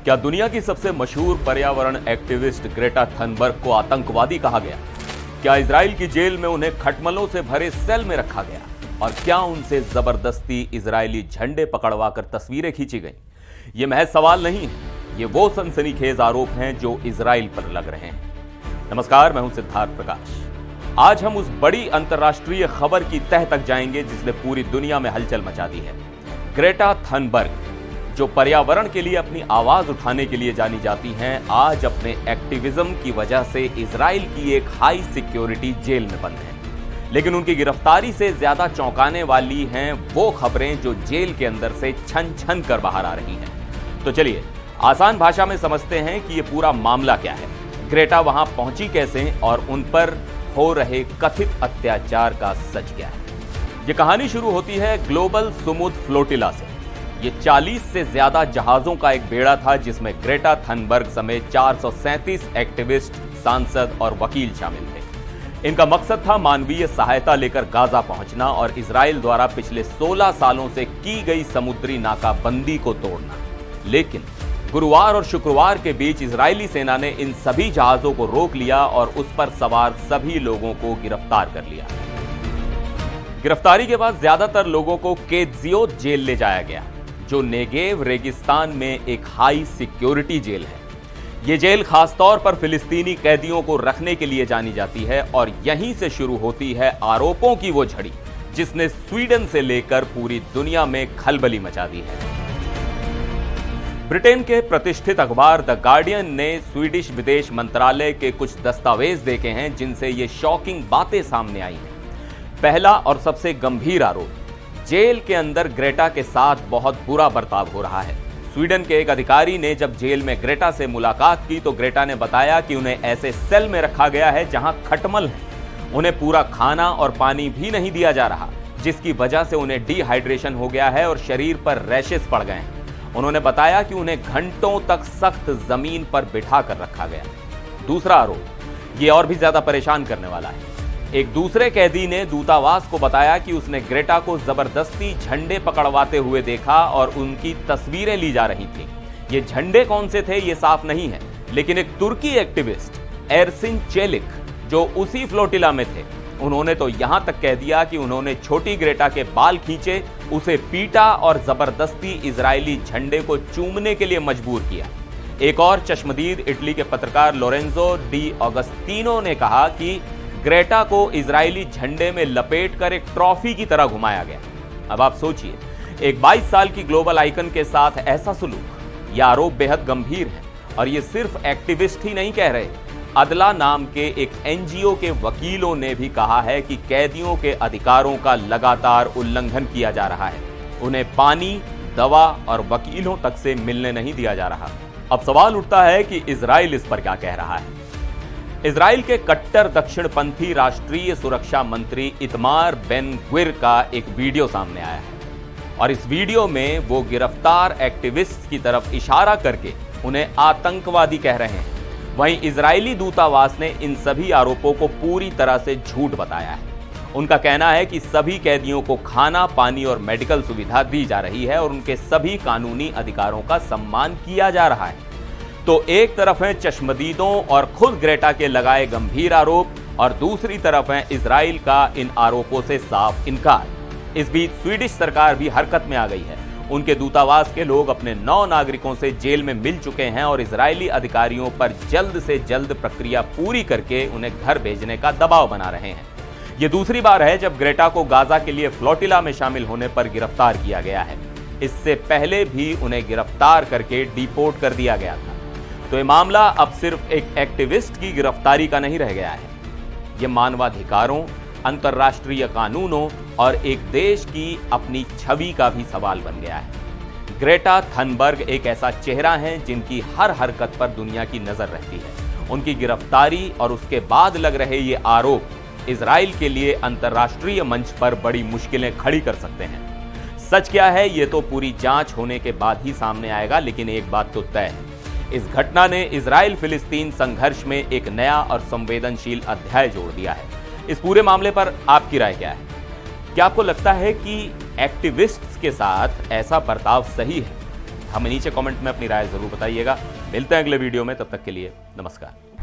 क्या दुनिया की सबसे मशहूर पर्यावरण एक्टिविस्ट ग्रेटा थनबर्ग को आतंकवादी कहा गया? क्या इजराइल की जेल में उन्हें खटमलों से भरे सेल में रखा गया? और क्या उनसे जबरदस्ती इजरायली झंडे पकड़वाकर तस्वीरें खींची गईं? ये महज सवाल नहीं है, ये वो सनसनीखेज आरोप हैं जो इजराइल पर लग रहे हैं। नमस्कार, मैं हूं सिद्धार्थ प्रकाश। आज हम उस बड़ी अंतर्राष्ट्रीय खबर की तह तक जाएंगे जिसने पूरी दुनिया में हलचल मचा दी है। ग्रेटा थनबर्ग, जो पर्यावरण के लिए अपनी आवाज उठाने के लिए जानी जाती हैं, आज अपने एक्टिविज्म की वजह से इजराइल की एक हाई सिक्योरिटी जेल में बंद हैं। लेकिन उनकी गिरफ्तारी से ज्यादा चौंकाने वाली हैं वो खबरें जो जेल के अंदर से छन छन कर बाहर आ रही हैं। तो चलिए आसान भाषा में समझते हैं कि ये पूरा मामला क्या है, ग्रेटा वहां पहुंची कैसे और उन पर हो रहे कथित अत्याचार का सच क्या है। ये कहानी शुरू होती है ग्लोबल सुमुद फ्लोटिला से। ये 40 से ज्यादा जहाजों का एक बेड़ा था जिसमें ग्रेटा थनबर्ग समेत 437 एक्टिविस्ट, सांसद और वकील शामिल थे। इनका मकसद था मानवीय सहायता लेकर गाजा पहुंचना और इजराइल द्वारा पिछले 16 सालों से की गई समुद्री नाकाबंदी को तोड़ना। लेकिन गुरुवार और शुक्रवार के बीच इजरायली सेना ने इन सभी जहाजों को रोक लिया और उस पर सवार सभी लोगों को गिरफ्तार कर लिया। गिरफ्तारी के बाद ज्यादातर लोगों को केत्जियोत जेल ले जाया गया, जो नेगेव रेगिस्तान में एक हाई सिक्योरिटी जेल है। यह जेल खासतौर पर फिलिस्तीनी कैदियों को रखने के लिए जानी जाती है और यहीं से शुरू होती है आरोपों की वो झड़ी जिसने स्वीडन से लेकर पूरी दुनिया में खलबली मचा दी है। ब्रिटेन के प्रतिष्ठित अखबार द गार्डियन ने स्वीडिश विदेश मंत्रालय के कुछ दस्तावेज देखे हैं जिनसे ये शॉकिंग बातें सामने आई हैं। पहला और सबसे गंभीर आरोप, जेल के अंदर ग्रेटा के साथ बहुत बुरा बर्ताव हो रहा है। स्वीडन के एक अधिकारी ने जब जेल में ग्रेटा से मुलाकात की तो ग्रेटा ने बताया कि उन्हें ऐसे सेल में रखा गया है जहां खटमल है। उन्हें पूरा खाना और पानी भी नहीं दिया जा रहा, जिसकी वजह से उन्हें डिहाइड्रेशन हो गया है और शरीर पर रैशेस पड़ गए हैं। उन्होंने बताया कि उन्हें घंटों तक सख्त जमीन पर बिठा कर रखा गया। दूसरा आरोप, ये और भी ज्यादा परेशान करने वाला है। एक दूसरे कैदी ने दूतावास को बताया कि उसने ग्रेटा को जबरदस्ती झंडे पकड़वाते हुए देखा और उनकी तस्वीरें ली जा रही थीं। ये झंडे कौन से थे ये साफ नहीं है, लेकिन एक तुर्की एक्टिविस्ट एरसिन चेलिक, जो उसी फ्लोटिला में थे, उन्होंने तो यहां तक कह दिया कि उन्होंने छोटी ग्रेटा के बाल खींचे, उसे पीटा और जबरदस्ती इजरायली झंडे को चूमने के लिए मजबूर किया। एक और चश्मदीद इटली के पत्रकार लोरेंजो डी ऑगस्टिनो ने कहा कि ग्रेटा को इजरायली झंडे में लपेटकर एक ट्रॉफी की तरह घुमाया गया। अब आप सोचिए, एक 22 साल की ग्लोबल आइकन के साथ ऐसा सुलूक, यह आरोप बेहद गंभीर है। और ये सिर्फ एक्टिविस्ट ही नहीं कह रहे, अदला नाम के एक एनजीओ के वकीलों ने भी कहा है कि कैदियों के अधिकारों का लगातार उल्लंघन किया जा रहा है। उन्हें पानी, दवा और वकीलों तक से मिलने नहीं दिया जा रहा। अब सवाल उठता है कि इजराइल इस पर क्या कह रहा है। इजराइल के कट्टर दक्षिणपंथी राष्ट्रीय सुरक्षा मंत्री इतमार बेन ग्विर का एक वीडियो सामने आया है और इस वीडियो में वो गिरफ्तार एक्टिविस्ट की तरफ इशारा करके उन्हें आतंकवादी कह रहे हैं। वहीं इजरायली दूतावास ने इन सभी आरोपों को पूरी तरह से झूठ बताया है। उनका कहना है कि सभी कैदियों को खाना, पानी और मेडिकल सुविधा दी जा रही है और उनके सभी कानूनी अधिकारों का सम्मान किया जा रहा है। तो एक तरफ है चश्मदीदों और खुद ग्रेटा के लगाए गंभीर आरोप और दूसरी तरफ है इजराइल का इन आरोपों से साफ इनकार। इस बीच स्वीडिश सरकार भी हरकत में आ गई है। उनके दूतावास के लोग अपने 9 नागरिकों से जेल में मिल चुके हैं और इजरायली अधिकारियों पर जल्द से जल्द प्रक्रिया पूरी करके उन्हें घर भेजने का दबाव बना रहे हैं। यह दूसरी बार है जब ग्रेटा को गाजा के लिए फ्लोटिला में शामिल होने पर गिरफ्तार किया गया है। इससे पहले भी उन्हें गिरफ्तार करके डिपोर्ट कर दिया गया था। तो ये मामला अब सिर्फ एक एक्टिविस्ट की गिरफ्तारी का नहीं रह गया है, ये मानवाधिकारों, अंतर्राष्ट्रीय कानूनों और एक देश की अपनी छवि का भी सवाल बन गया है। ग्रेटा थनबर्ग एक ऐसा चेहरा है जिनकी हर हरकत पर दुनिया की नजर रहती है। उनकी गिरफ्तारी और उसके बाद लग रहे ये आरोप इजराइल के लिए अंतर्राष्ट्रीय मंच पर बड़ी मुश्किलें खड़ी कर सकते हैं। सच क्या है ये तो पूरी जांच होने के बाद ही सामने आएगा, लेकिन एक बात तो तय है, इस घटना ने इजराइल फिलिस्तीन संघर्ष में एक नया और संवेदनशील अध्याय जोड़ दिया है। इस पूरे मामले पर आपकी राय क्या है? क्या आपको लगता है कि एक्टिविस्ट्स के साथ ऐसा बर्ताव सही है? हमें नीचे कमेंट में अपनी राय जरूर बताइएगा। मिलते हैं अगले वीडियो में, तब तक के लिए नमस्कार।